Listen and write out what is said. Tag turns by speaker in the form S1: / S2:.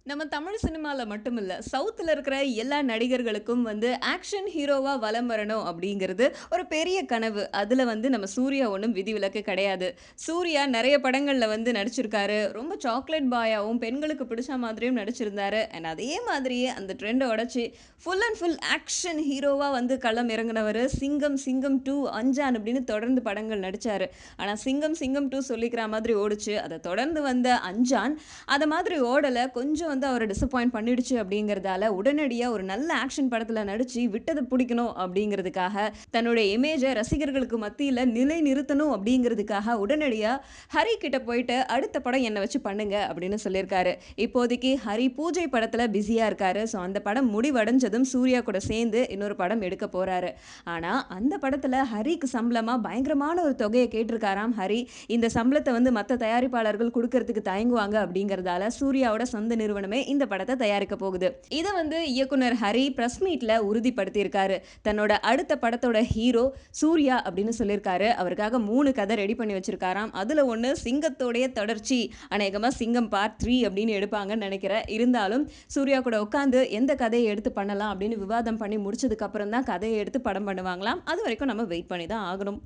S1: நம்ம தமிழ் சினிமால மட்டும் இல்ல, சவுத்துல இருக்கிற எல்லா நடிகர்களுக்கும் வந்து ஆக்ஷன் ஹீரோவா வலம் வரணும் அப்படிங்கிறது ஒரு பெரிய கனவு. அதுல வந்து நம்ம சூர்யா ஒண்ணும் விதிவிலக்கு கிடையாது. சூர்யா நெறைய படங்கள்ல வந்து நடிச்சிருக்காரு. ரொம்ப சாக்லேட் பாயாவும், பெண்களுக்கு பிடிச்ச மாதிரியும் நடிச்சிருந்தாரு. அண்ட் அதே மாதிரியே அந்த ட்ரெண்ட உடைச்சு ஃபுல் அண்ட் ஃபுல் ஆக்ஷன் ஹீரோவா வந்து களம் இறங்குனவரு. சிங்கம், சிங்கம் 2, அஞ்சான் அப்படின்னு தொடர்ந்து படங்கள் நடிச்சாரு. ஆனா சிங்கம், சிங்கம் 2 சொல்லிக்கிற மாதிரி ஓடுச்சு. அத தொடர்ந்து வந்த அஞ்சான் அத மாதிரி ஓடல. கொஞ்சம் வந்து அவர டிசப்பாயிண்ட் பண்ணிடுச்சு அப்படிங்கிறதால, உடனடியா ஒரு நல்ல ஆக்ஷன் படத்துல நடிச்சு, விட்டத புடிக்கணும் அப்படிங்கிறதுக்காக, தன்னுடைய இமேஜ ரசிகர்களுக்கு மத்தியில நிலைநிறுத்தணும் அப்படிங்கிறதுக்காக, உடனடியா ஹரி கிட்ட போயிட்டு, "அடுத்த படம் என்ன வச்சு பண்ணுங்க" அப்படின்னு சொல்லியிருக்காரு. இப்போதைக்கு ஹரி பூஜை படத்துல பிஸியா இருக்காரு. ஸோ அந்த படம் முடிவடைஞ்சதும் சூர்யா கூட சேர்ந்து இன்னொரு படம் எடுக்க போறாரு. ஆனா, அந்த படத்துல ஹரிக்கு சம்பளமா பயங்கரமான ஒரு தொகைய கேட்டிருக்காராம் ஹரி. இந்த சம்பளத்த வந்து மத்த தயாரிப்பாளர்கள் குடுக்கறதுக்கு தயங்குவாங்க அப்படிங்கிறதால, சூர்யாவோட சொந்த நிறுவனமே இந்த படத்த தயாரிக்க போகுது. இத வந்து இயக்குனர் ஹரி பிரஸ் மீட்ல உறுதிப்படுத்தியிருக்காரு. தன்னோட அடுத்த படத்தோட ஹீரோ சூர்யா அப்படின்னு சொல்லியிருக்காரு. அவருக்காக 3 கதை ரெடி பண்ணி வச்சிருக்காராம். அதுல ஒண்ணு சிங்கத்தோடைய தொடர்ச்சி. அநேகமா சிங்கம் பார்ட் 3 அப்படின்னு எடுப்பாங்கன்னு நெனைக்கிறேன். இருந்தாலும் சூர்யா கூட உட்கார்ந்து எந்த கதைய எடுத்து பண்ணலாம் அப்படின்னு விவாதம் பண்ணி முடிச்சதுக்கு அப்புறம் தான் கதைய எடுத்து படம் பண்ணுவாங்களாம். அதுவரைக்கும் நம்ம வெயிட் பண்ணி தான் ஆகணும்.